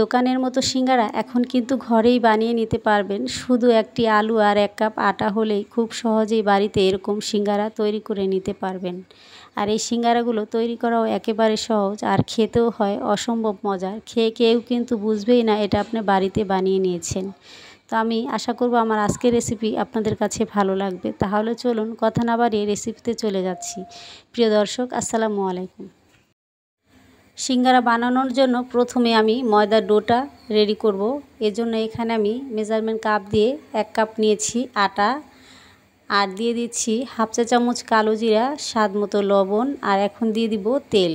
দোকানের মতো সিঙ্গারা এখন কিন্তু ঘরেই বানিয়ে নিতে পারবেন। শুধু একটি আলু আর 1 কাপ আটা হলেই খুব সহজেই বাড়িতে এরকম সিঙ্গারা তৈরি করে নিতে পারবেন। আর এই সিঙ্গারাগুলো তৈরি করাও একেবারে সহজ আর খেতেও হয় অসম্ভব মজার। খেয়ে কেউ কিন্তু বুঝবেই না এটা আপনি বাড়িতে বানিয়ে নিয়েছেন। তো আমি আশা করব আমার আজকের রেসিপি আপনাদের কাছে ভালো লাগবে। তাহলে চলুন কথা না বাড়িয়ে রেসিপিতে চলে যাচ্ছি। প্রিয় দর্শক, আসসালামু আলাইকুম। সিঙ্গারা বানানোর জন্য প্রথমে আমি ময়দার ডোটা রেডি করব। এজন্য এখানে আমি মেজারমেন্ট কাপ দিয়ে 1 কাপ নিয়েছি আটা, আর দিয়ে দিচ্ছি হাফ চা চামচ কালো জিরা, স্বাদ মতো লবণ, আর এখন দিয়ে দিব তেল।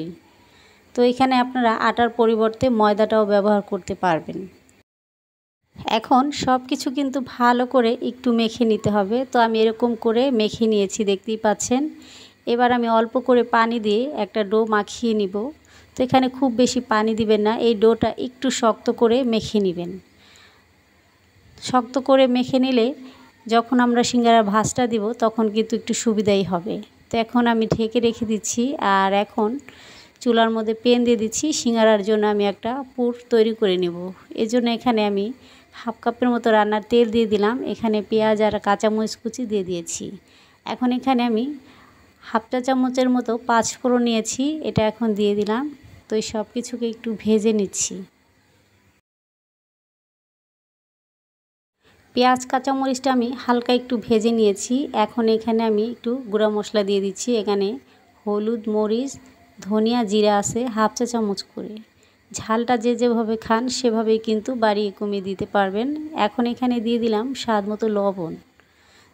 তো এখানে আপনারা আটার পরিবর্তে ময়দাটাও ব্যবহার করতে পারবেন। এখন সব কিছু কিন্তু ভালো করে একটু মেখে নিতে হবে। তো আমি এরকম করে মেখে নিয়েছি, দেখতেই পাচ্ছেন। এবার আমি অল্প করে পানি দিয়ে একটা ডো মাখিয়ে নিব। তো এখানে খুব বেশি পানি দিবেন না, এই ডোটা একটু শক্ত করে মেখে নেবেন। শক্ত করে মেখে নিলে যখন আমরা সিঙ্গারার ভাঁজটা দিব তখন কিন্তু একটু সুবিধাই হবে। তো এখন আমি ঢেকে রেখে দিচ্ছি, আর এখন চুলার মধ্যে প্যান দিয়ে দিচ্ছি। সিঙ্গারার জন্য আমি একটা পুর তৈরি করে নেব। এজন্য এখানে আমি হাফ কাপের মতো রান্নার তেল দিয়ে দিলাম। এখানে পেঁয়াজ আর কাঁচামরিচ কুচি দিয়ে দিয়েছি। এখন এখানে আমি হাফ চা চামচের মতো 5 ফোড়ন নিয়েছি, এটা এখন দিয়ে দিলাম। তো এই সব কিছুকে একটু ভেজে নিচ্ছি। পেঁয়াজ কাঁচামরিচটা আমি হালকা একটু ভেজে নিয়েছি। এখন এখানে আমি একটু গুঁড়া মশলা দিয়ে দিচ্ছি। এখানে হলুদ, মরিচ, ধনিয়া, জিরা আছে হাফ চা চামচ করে। ঝালটা যে যেভাবে খান সেভাবেই কিন্তু বাড়িয়ে কমিয়ে দিতে পারবেন। এখন এখানে দিয়ে দিলাম স্বাদ মতো লবণ।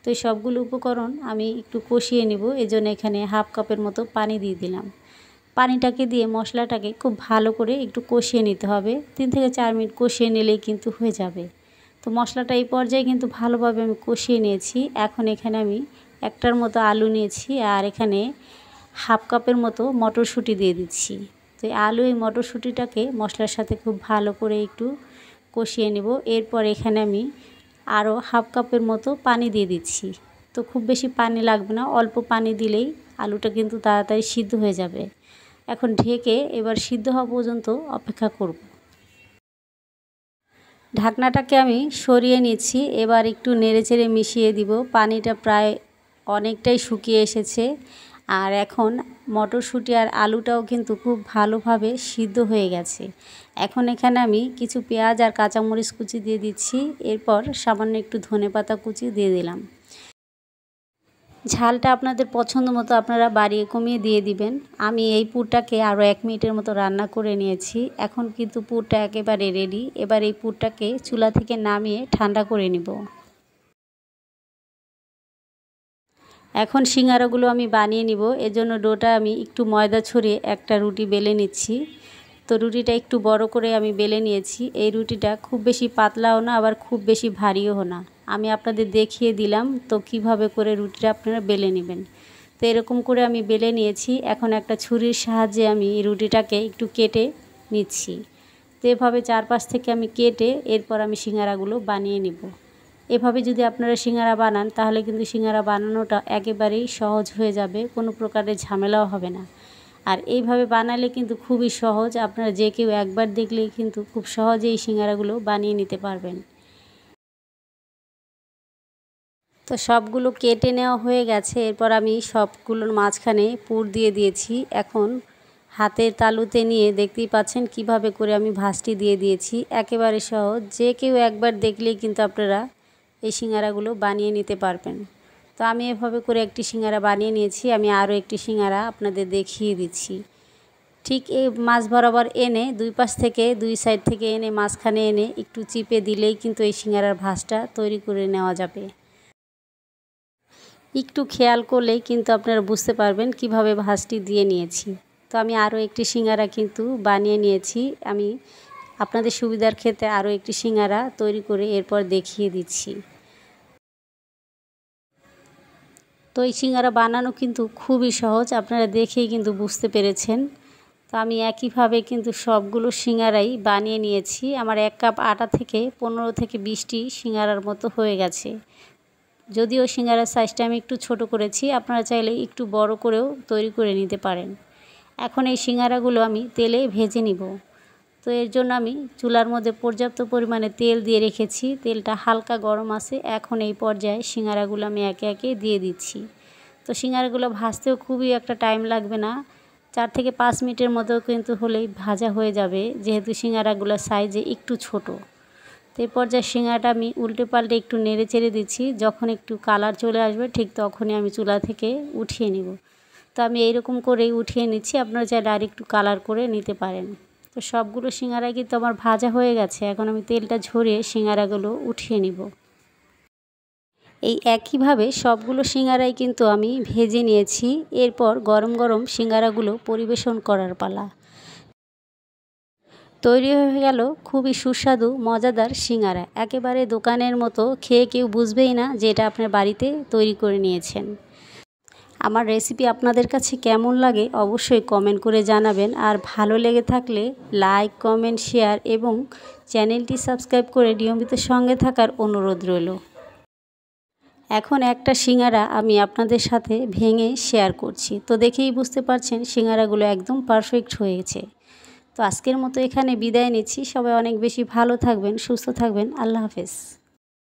তো এই সবগুলো উপকরণ আমি একটু কষিয়ে নেব। এজন্য এখানে হাফ কাপের মতো পানি দিয়ে দিলাম। পানিটাকে দিয়ে মশলাটাকে খুব ভালো করে একটু কষিয়ে নিতে হবে। 3 থেকে 4 মিনিট কষিয়ে নিলেই কিন্তু হয়ে যাবে। তো মশলাটা এই পর্যায়ে কিন্তু ভালোভাবে আমি কষিয়ে নিয়েছি। এখন এখানে আমি একটার মতো আলু নিয়েছি, আর এখানে হাফ কাপের মতো মটরশুঁটি দিয়ে দিচ্ছি। তো এই আলু এই মটরশুঁটিটাকে মশলার সাথে খুব ভালো করে একটু কষিয়ে নেব। এরপর এখানে আমি আরও হাফ কাপের মতো পানি দিয়ে দিচ্ছি। তো খুব বেশি পানি লাগবে না, অল্প পানি দিলেই আলুটা কিন্তু তাড়াতাড়ি সিদ্ধ হয়ে যাবে। এখন ঢেকে এবার সিদ্ধ হওয়া পর্যন্ত অপেক্ষা করব। ঢাকনাটাকে আমি সরিয়ে নিচ্ছি। এবার একটু নেড়েচেড়ে মিশিয়ে দিব। পানিটা প্রায় অনেকটাই শুকিয়ে এসেছে, আর এখন মটরশুঁটি আর আলুটাও কিন্তু খুব ভালোভাবে সিদ্ধ হয়ে গেছে। এখন এখানে আমি কিছু পেঁয়াজ আর কাঁচামরিচ কুচি দিয়ে দিচ্ছি। এরপর সামান্য একটু ধনেপাতা কুচি দিয়ে দিলাম। ঝালটা আপনাদের পছন্দ মতো আপনারা বাড়িয়ে কমিয়ে দিয়ে দিবেন। আমি এই পুরটাকে আরও 1 মিনিটের মতো রান্না করে নিয়েছি। এখন কিন্তু পুরটা একেবারে রেডি। এবার এই পুরটাকে চুলা থেকে নামিয়ে ঠান্ডা করে নিব। এখন সিঙ্গারাগুলো আমি বানিয়ে নিব। এজন্য ডোটা আমি একটু ময়দা ছড়িয়ে একটা রুটি বেলে নিচ্ছি। তো রুটিটা একটু বড় করে আমি বেলে নিয়েছি। এই রুটিটা খুব বেশি পাতলাও না, আবার খুব বেশি ভারীও না। আমি আপনাদের দেখিয়ে দিলাম তো কিভাবে করে রুটিটা আপনারা বেলে নেবেন। তো এরকম করে আমি বেলে নিয়েছি। এখন একটা ছুরির সাহায্যে আমি এই রুটিটাকে একটু কেটে নিচ্ছি। তো এভাবে চারপাশ থেকে আমি কেটে এরপর আমি সিঙ্গারাগুলো বানিয়ে নেব। এভাবে যদি আপনারা সিঙ্গারা বানান তাহলে কিন্তু সিঙ্গারা বানানোটা একেবারেই সহজ হয়ে যাবে, কোনো প্রকারের ঝামেলাও হবে না। আর এইভাবে বানালে কিন্তু খুবই সহজ, আপনারা যে কেউ একবার দেখলেই কিন্তু খুব সহজেই এই সিঙ্গারাগুলো বানিয়ে নিতে পারবেন। তো সবগুলো কেটে নেওয়া হয়ে গেছে। এরপর আমি সবগুলোর মাঝখানে পুর দিয়ে দিয়েছি। এখন হাতের তালুতে নিয়ে দেখতেই পাচ্ছেন কিভাবে করে আমি ভাঁজটি দিয়ে দিয়েছি। একেবারে সহজ, যে কেউ একবার দেখলেই কিন্তু আপনারা এই সিঙ্গারাগুলো বানিয়ে নিতে পারবেন। তো আমি এভাবে করে একটি সিঙ্গারা বানিয়ে নিয়েছি। আমি আরও একটি সিঙ্গারা আপনাদের দেখিয়ে দিচ্ছি। ঠিক এই মাছ বরাবর এনে দুই পাশ থেকে দুই সাইড থেকে এনে মাঝখানে এনে একটু চিপে দিলেই কিন্তু এই সিঙ্গারার ভাঁজটা তৈরি করে নেওয়া যাবে। একটু খেয়াল করলেই কিন্তু আপনারা বুঝতে পারবেন কিভাবে ভাঁজটি দিয়ে নিয়েছি। তো আমি আরও একটি সিঙ্গারা কিন্তু বানিয়ে নিয়েছি। আমি আপনাদের সুবিধার ক্ষেত্রে আরও একটি সিঙ্গারা তৈরি করে এরপর দেখিয়ে দিচ্ছি। তো এই সিঙ্গারা বানানো কিন্তু খুবই সহজ, আপনারা দেখেই কিন্তু বুঝতে পেরেছেন। তো আমি একইভাবে কিন্তু সবগুলো সিঙ্গারাই বানিয়ে নিয়েছি। আমার 1 কাপ আটা থেকে 15 থেকে 20টি সিঙ্গারার মতো হয়ে গেছে। যদিও সিঙ্গারার সাইজটা আমি একটু ছোট করেছি, আপনারা চাইলে একটু বড় করেও তৈরি করে নিতে পারেন। এখন এই সিঙ্গারাগুলো আমি তেলে ভেজে নিব। তো এর জন্য আমি চুলার মধ্যে পর্যাপ্ত পরিমাণে তেল দিয়ে রেখেছি। তেলটা হালকা গরম আছে। এখন এই পর্যায়ে সিঙ্গারাগুলো আমি একে একে দিয়ে দিচ্ছি। তো সিঙ্গারাগুলো ভাজতেও খুবই একটা টাইম লাগবে না, 4 থেকে 5 মিনিটের মতো কিন্তু হলেই ভাজা হয়ে যাবে, যেহেতু সিঙ্গারাগুলো সাইজে একটু ছোট। তো এই পর্যায়ে সিঙ্গারাটা আমি উল্টে পাল্টে একটু নেড়ে চেড়ে দিচ্ছি। যখন একটু কালার চলে আসবে ঠিক তখনই আমি চুলা থেকে উঠিয়ে নিব। তো আমি এইরকম করেই উঠিয়ে নিচ্ছি, আপনারা চাইলে আর একটু কালার করে নিতে পারেন। তো সবগুলো সিঙ্গারা কিন্তু আমার ভাজা হয়ে গেছে। এখন আমি তেলটা ঝরিয়ে সিঙ্গারাগুলো উঠিয়ে নিব। এই একইভাবে সবগুলো সিঙ্গারাই কিন্তু আমি ভেজে নিয়েছি। এরপর গরম গরম সিঙ্গারাগুলো পরিবেশন করার পালা। তৈরি হয়ে গেল খুবই সুস্বাদু মজাদার সিঙ্গারা। একেবারে দোকানের মতো, খেয়ে কেউ বুঝবেই না যে এটা আপনার বাড়িতে তৈরি করে নিয়েছেন। আমার রেসিপি আপনাদের কাছে কেমন লাগে অবশ্যই কমেন্ট করে জানাবেন। আর ভালো লেগে থাকলে লাইক, কমেন্ট, শেয়ার এবং চ্যানেলটি সাবস্ক্রাইব করে নিয়মিত সঙ্গে থাকার অনুরোধ রইল। এখন একটা সিঙ্গারা আমি আপনাদের সাথে ভেঙে শেয়ার করছি। তো দেখেই বুঝতে পারছেন সিঙ্গারাগুলো একদম পারফেক্ট হয়েছে। তো আজকের মতো এখানে বিদায় নিচ্ছি। সবাই অনেক বেশি ভালো থাকবেন, সুস্থ থাকবেন। আল্লাহ হাফেজ।